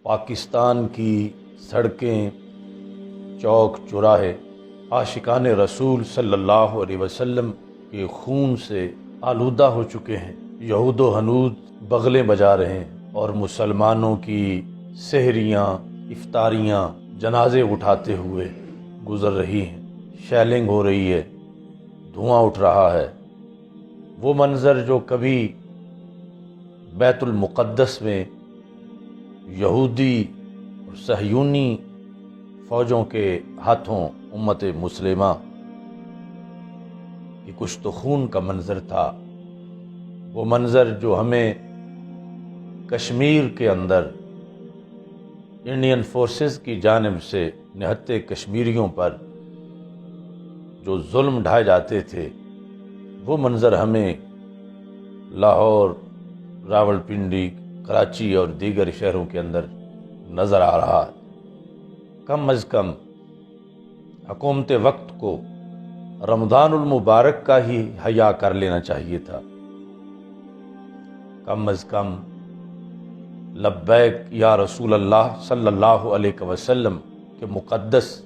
پاکستان کی سڑکیں، چوک چوراہے عاشقان رسول صلی اللہ علیہ وسلم کے خون سے آلودہ ہو چکے ہیں۔ یہود و ہنود بغلیں بجا رہے ہیں اور مسلمانوں کی سحریاں، افطاریاں جنازے اٹھاتے ہوئے گزر رہی ہیں۔ شیلنگ ہو رہی ہے، دھواں اٹھ رہا ہے۔ وہ منظر جو کبھی بیت المقدس میں یہودی اور صہیونی فوجوں کے ہاتھوں امت مسلمہ کی کشت و خون کا منظر تھا، وہ منظر جو ہمیں کشمیر کے اندر انڈین فورسز کی جانب سے نہتے کشمیریوں پر جو ظلم ڈھائے جاتے تھے، وہ منظر ہمیں لاہور، راولپنڈی، کراچی اور دیگر شہروں کے اندر نظر آ رہا ہے۔ کم از کم حکومت وقت کو رمضان المبارک کا ہی حیا کر لینا چاہیے تھا۔ کم از کم لبیک یا رسول اللہ صلی اللہ علیہ وسلم کے مقدس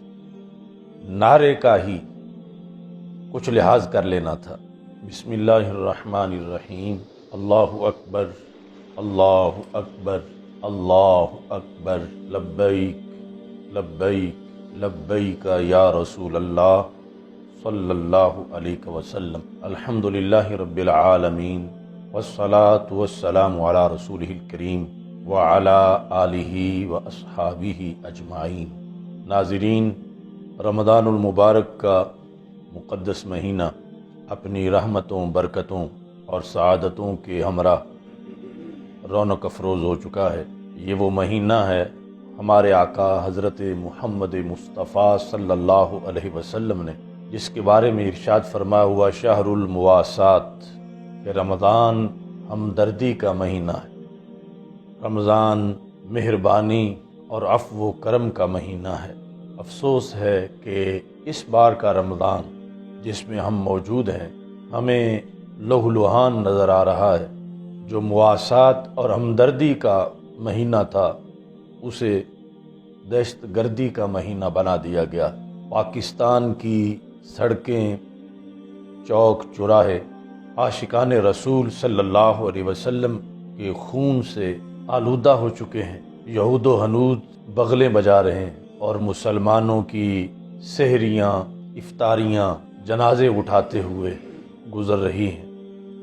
نعرے کا ہی کچھ لحاظ کر لینا تھا۔ بسم اللہ الرحمن الرحیم۔ اللہ اکبر، اللہ اکبر، اللہ اکبر، لبیک لبیک لبیک یا رسول اللہ صلی اللہ علیہ وسلم۔ الحمدللہ رب العالمین، والصلاة والسلام علی رسولہ الکریم وعلی آلہ واصحابہ اجمعین۔ ناظرین، رمضان المبارک کا مقدس مہینہ اپنی رحمتوں، برکتوں اور سعادتوں کے ہمراہ رونق افروز ہو چکا ہے۔ یہ وہ مہینہ ہے ہمارے آقا حضرت محمد مصطفیٰ صلی اللہ علیہ وسلم نے جس کے بارے میں ارشاد فرمایا ہوا شہر المواسات، کہ رمضان ہمدردی کا مہینہ ہے، رمضان مہربانی اور عفو و کرم کا مہینہ ہے۔ افسوس ہے کہ اس بار کا رمضان جس میں ہم موجود ہیں ہمیں لہو لہان نظر آ رہا ہے۔ جو مواسات اور ہمدردی کا مہینہ تھا اسے دہشت گردی کا مہینہ بنا دیا گیا۔ پاکستان کی سڑکیں، چوک چوراہے عاشقان رسول صلی اللہ علیہ وسلم کے خون سے آلودہ ہو چکے ہیں۔ یہود و ہنود بغلیں بجا رہے ہیں اور مسلمانوں کی سحریاں، افطاریاں جنازے اٹھاتے ہوئے گزر رہی ہیں۔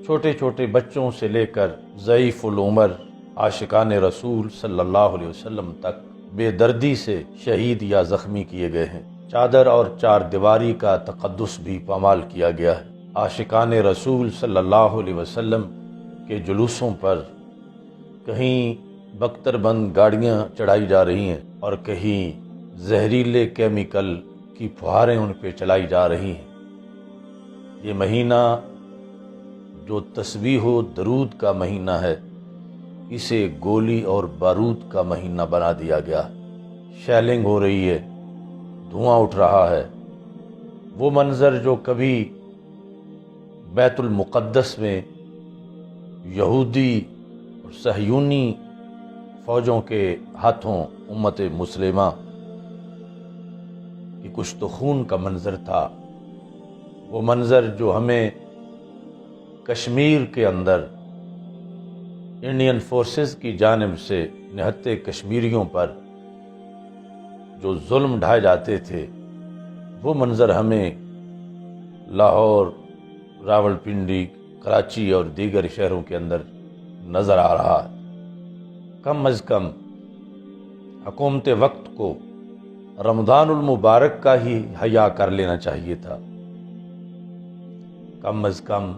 چھوٹے چھوٹے بچوں سے لے کر ضعیف العمر عاشقان رسول صلی اللہ علیہ وسلم تک بے دردی سے شہید یا زخمی کیے گئے ہیں۔ چادر اور چار دیواری کا تقدس بھی پامال کیا گیا ہے۔ عاشقان رسول صلی اللہ علیہ وسلم کے جلوسوں پر کہیں بختر بند گاڑیاں چڑھائی جا رہی ہیں اور کہیں زہریلے کیمیکل کی پھواریں ان پہ چلائی جا رہی ہیں۔ یہ مہینہ جو تسبیح و درود کا مہینہ ہے، اسے گولی اور بارود کا مہینہ بنا دیا گیا۔ شیلنگ ہو رہی ہے، دھواں اٹھ رہا ہے۔ وہ منظر جو کبھی بیت المقدس میں یہودی اور صہیونی فوجوں کے ہاتھوں امت مسلمہ کی کشت و خون کا منظر تھا، وہ منظر جو ہمیں کشمیر کے اندر انڈین فورسز کی جانب سے نہتے کشمیریوں پر جو ظلم ڈھائے جاتے تھے، وہ منظر ہمیں لاہور، راولپنڈی، کراچی اور دیگر شہروں کے اندر نظر آ رہا ہے۔ کم از کم حکومت وقت کو رمضان المبارک کا ہی حیا کر لینا چاہیے تھا۔ کم از کم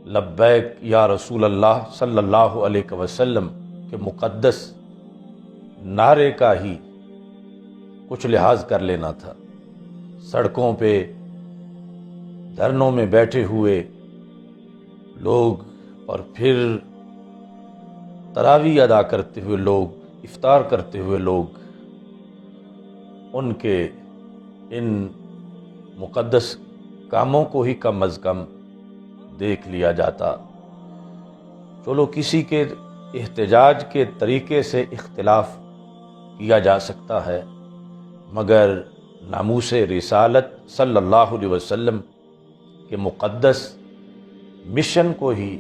لبیک یا رسول اللہ صلی اللہ علیہ وسلم کے مقدس نعرے کا ہی کچھ لحاظ کر لینا تھا۔ سڑکوں پہ دھرنوں میں بیٹھے ہوئے لوگ اور پھر تراویح ادا کرتے ہوئے لوگ، افطار کرتے ہوئے لوگ، ان کے ان مقدس کاموں کو ہی کم از کم دیکھ لیا جاتا۔ چلو کسی کے احتجاج کے طریقے سے اختلاف کیا جا سکتا ہے، مگر ناموس رسالت صلی اللہ علیہ وسلم کے مقدس مشن کو ہی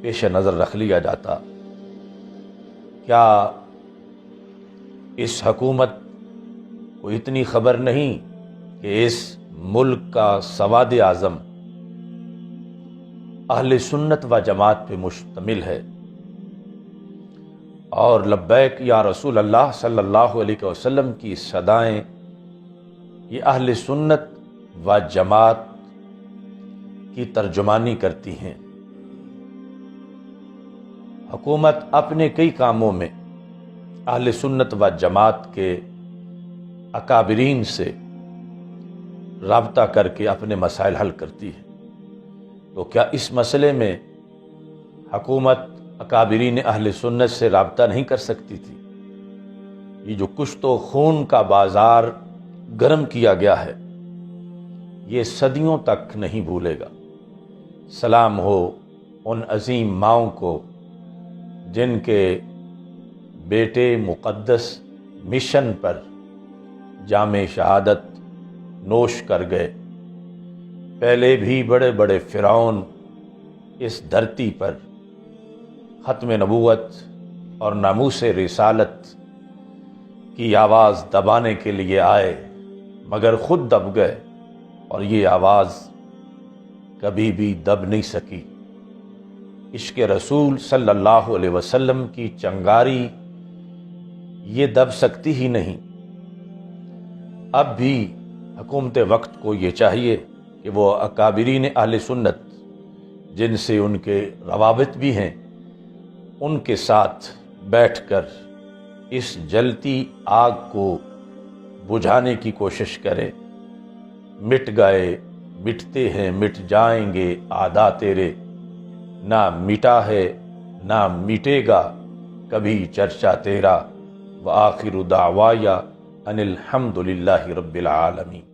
پیش نظر رکھ لیا جاتا۔ کیا اس حکومت کو اتنی خبر نہیں کہ اس ملک کا سواد اعظم اہل سنت و جماعت پہ مشتمل ہے، اور لبیک یا رسول اللہ صلی اللہ علیہ وسلم کی صدائیں یہ اہل سنت و جماعت کی ترجمانی کرتی ہیں۔ حکومت اپنے کئی کاموں میں اہل سنت و جماعت کے اکابرین سے رابطہ کر کے اپنے مسائل حل کرتی ہے، تو کیا اس مسئلے میں حکومت اکابرین اہل سنت سے رابطہ نہیں کر سکتی تھی؟ یہ جو کشت و خون کا بازار گرم کیا گیا ہے، یہ صدیوں تک نہیں بھولے گا۔ سلام ہو ان عظیم ماؤں کو جن کے بیٹے مقدس مشن پر جام شہادت نوش کر گئے۔ پہلے بھی بڑے بڑے فرعون اس دھرتی پر ختم نبوت اور ناموس رسالت کی آواز دبانے کے لیے آئے، مگر خود دب گئے، اور یہ آواز کبھی بھی دب نہیں سکی۔ عشق رسول صلی اللہ علیہ وسلم کی چنگاری یہ دب سکتی ہی نہیں۔ اب بھی حکومت وقت کو یہ چاہیے کہ وہ اکابرین اہل سنت جن سے ان کے روابط بھی ہیں، ان کے ساتھ بیٹھ کر اس جلتی آگ کو بجھانے کی کوشش کرے۔ مٹ گئے، مٹتے ہیں، مٹ جائیں گے اعداء تیرے، نہ مٹا ہے نہ مٹے گا کبھی چرچا تیرا، وآخر دعوایا ان الحمد للہ رب العالمین۔